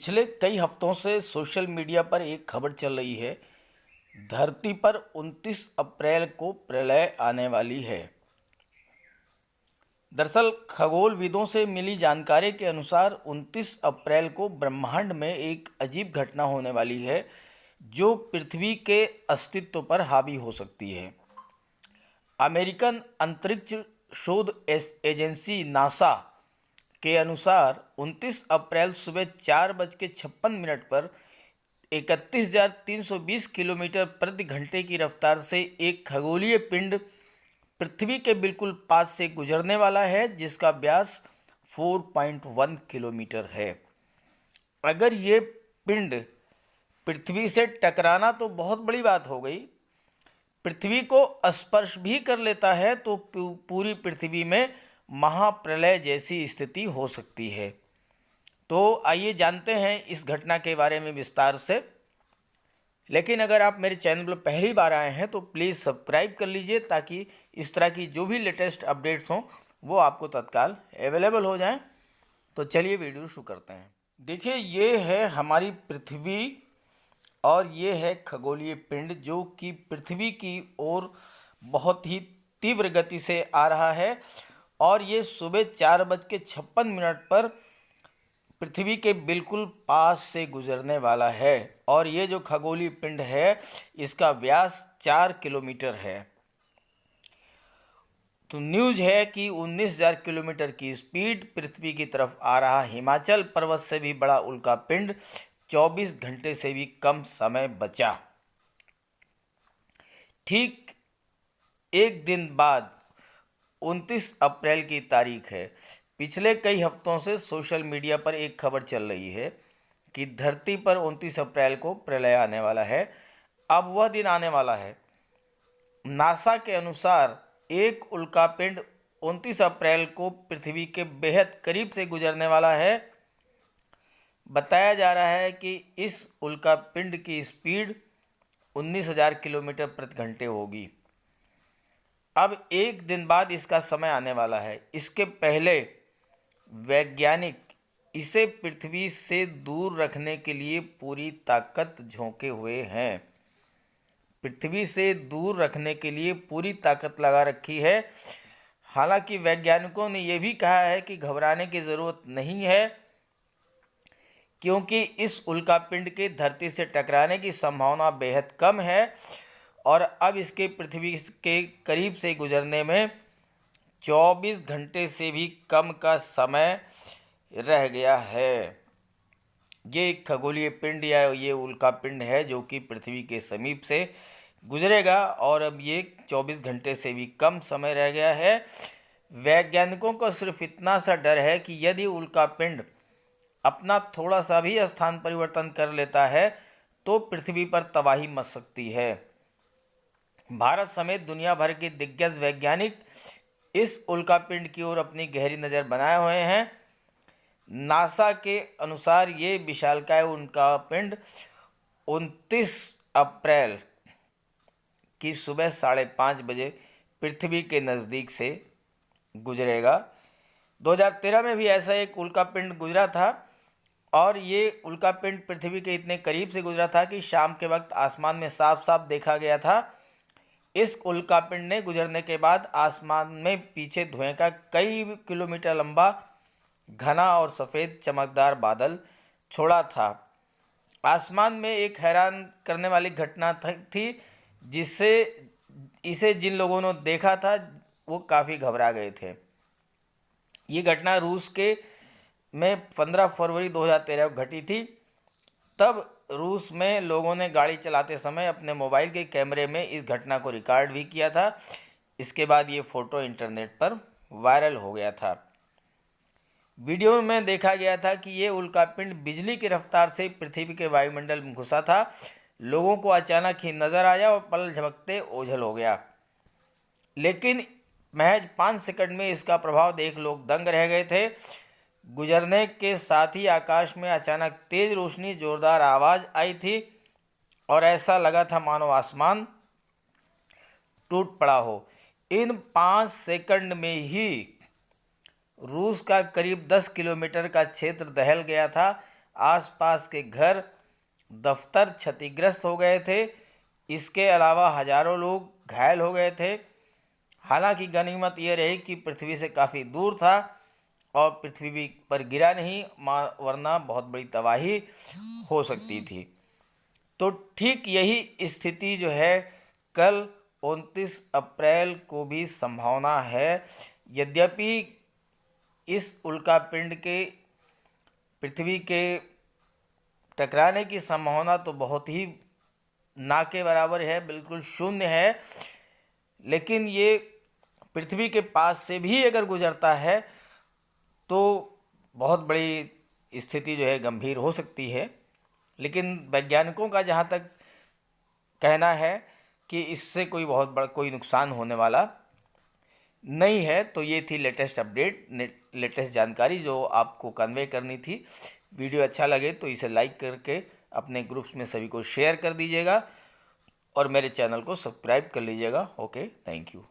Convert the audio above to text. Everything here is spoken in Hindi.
पिछले कई हफ्तों से सोशल मीडिया पर एक खबर चल रही है। धरती पर 29 अप्रैल को प्रलय आने वाली है। दरअसल खगोलविदों से मिली जानकारी के अनुसार 29 अप्रैल को ब्रह्मांड में एक अजीब घटना होने वाली है जो पृथ्वी के अस्तित्व पर हावी हो सकती है। अमेरिकन अंतरिक्ष शोध एजेंसी नासा के अनुसार 29 अप्रैल सुबह 4:56 पर 31,320 किलोमीटर प्रति घंटे की रफ्तार से एक खगोलीय पिंड पृथ्वी के बिल्कुल पास से गुजरने वाला है, जिसका व्यास 4.1 किलोमीटर है। अगर ये पिंड पृथ्वी से टकराना तो बहुत बड़ी बात हो गई। पृथ्वी को स्पर्श भी कर लेता है तो पूरी पृथ्वी में महाप्रलय जैसी स्थिति हो सकती है। तो आइए जानते हैं इस घटना के बारे में विस्तार से। लेकिन अगर आप मेरे चैनल पर पहली बार आए हैं तो प्लीज़ सब्सक्राइब कर लीजिए ताकि इस तरह की जो भी लेटेस्ट अपडेट्स हों वो आपको तत्काल अवेलेबल हो जाएं। तो चलिए वीडियो शुरू करते हैं। देखिए, ये है हमारी पृथ्वी और ये है खगोलीय पिंड जो कि पृथ्वी की ओर बहुत ही तीव्र गति से आ रहा है और ये सुबह 4:56 पर पृथ्वी के बिल्कुल पास से गुजरने वाला है। और ये जो खगोलीय पिंड है इसका व्यास 4 किलोमीटर है। तो न्यूज़ है कि 19,000 किलोमीटर की स्पीड पृथ्वी की तरफ आ रहा हिमाचल पर्वत से भी बड़ा उल्का पिंड 24 घंटे से भी कम समय बचा। ठीक एक दिन बाद 29 अप्रैल की तारीख है। पिछले कई हफ्तों से सोशल मीडिया पर एक खबर चल रही है कि धरती पर 29 अप्रैल को प्रलय आने वाला है। अब वह दिन आने वाला है। नासा के अनुसार एक उल्कापिंड 29 अप्रैल को पृथ्वी के बेहद करीब से गुजरने वाला है। बताया जा रहा है कि इस उल्कापिंड की स्पीड 19,000 किलोमीटर प्रति घंटे होगी। अब एक दिन बाद इसका समय आने वाला है। इसके पहले वैज्ञानिक इसे पृथ्वी से दूर रखने के लिए पूरी ताकत झोंके हुए हैं। पृथ्वी से दूर रखने के लिए पूरी ताकत लगा रखी है। हालांकि वैज्ञानिकों ने यह भी कहा है कि घबराने की ज़रूरत नहीं है, क्योंकि इस उल्कापिंड के धरती से टकराने की संभावना बेहद कम है और अब इसके पृथ्वी के करीब से गुजरने में 24 घंटे से भी कम का समय रह गया है। ये एक खगोलीय पिंड या ये उल्कापिंड है जो कि पृथ्वी के समीप से गुजरेगा और अब ये 24 घंटे से भी कम समय रह गया है। वैज्ञानिकों को सिर्फ इतना सा डर है कि यदि उल्कापिंड अपना थोड़ा सा भी स्थान परिवर्तन कर लेता है तो पृथ्वी पर तबाही मच सकती है। भारत समेत दुनिया भर के दिग्गज वैज्ञानिक इस उल्कापिंड की ओर अपनी गहरी नज़र बनाए हुए हैं। नासा के अनुसार ये विशालकाय उल्कापिंड 29 अप्रैल की सुबह 5:30 बजे पृथ्वी के नज़दीक से गुजरेगा। 2013 में भी ऐसा एक उल्कापिंड गुजरा था और ये उल्कापिंड पृथ्वी के इतने करीब से गुजरा था कि शाम के वक्त आसमान में साफ साफ देखा गया था। इस उल्कापिंड ने गुजरने के बाद आसमान में पीछे धुएं का कई किलोमीटर लंबा घना और सफ़ेद चमकदार बादल छोड़ा था। आसमान में एक हैरान करने वाली घटना थी जिससे इसे जिन लोगों ने देखा था वो काफ़ी घबरा गए थे। ये घटना रूस के में 15 फरवरी 2013 को घटी थी। तब रूस में लोगों ने गाड़ी चलाते समय अपने मोबाइल के कैमरे में इस घटना को रिकॉर्ड भी किया था। इसके बाद ये फ़ोटो इंटरनेट पर वायरल हो गया था। वीडियो में देखा गया था कि ये उल्कापिंड बिजली की रफ्तार से पृथ्वी के वायुमंडल में घुसा था। लोगों को अचानक ही नज़र आया और पल झपकते ओझल हो गया। लेकिन महज 5 सेकंड में इसका प्रभाव देख लोग दंग रह गए थे। गुजरने के साथ ही आकाश में अचानक तेज रोशनी, जोरदार आवाज़ आई थी और ऐसा लगा था मानो आसमान टूट पड़ा हो। इन 5 सेकंड में ही रूस का करीब 10 किलोमीटर का क्षेत्र दहल गया था। आसपास के घर, दफ्तर क्षतिग्रस्त हो गए थे। इसके अलावा हजारों लोग घायल हो गए थे। हालांकि गनीमत यह रही कि पृथ्वी से काफ़ी दूर था और पृथ्वी भी पर गिरा नहीं, वरना बहुत बड़ी तबाही हो सकती थी। तो ठीक यही स्थिति जो है कल 29 अप्रैल को भी संभावना है। यद्यपि इस उल्कापिंड के पृथ्वी के टकराने की संभावना तो बहुत ही ना के बराबर है, बिल्कुल शून्य है, लेकिन ये पृथ्वी के पास से भी अगर गुजरता है तो बहुत बड़ी स्थिति जो है गंभीर हो सकती है। लेकिन वैज्ञानिकों का जहाँ तक कहना है कि इससे कोई बहुत बड़ा कोई नुकसान होने वाला नहीं है। तो ये थी लेटेस्ट अपडेट, लेटेस्ट जानकारी जो आपको कन्वे करनी थी। वीडियो अच्छा लगे तो इसे लाइक करके अपने ग्रुप्स में सभी को शेयर कर दीजिएगा और मेरे चैनल को सब्सक्राइब कर लीजिएगा। Okay, thank you.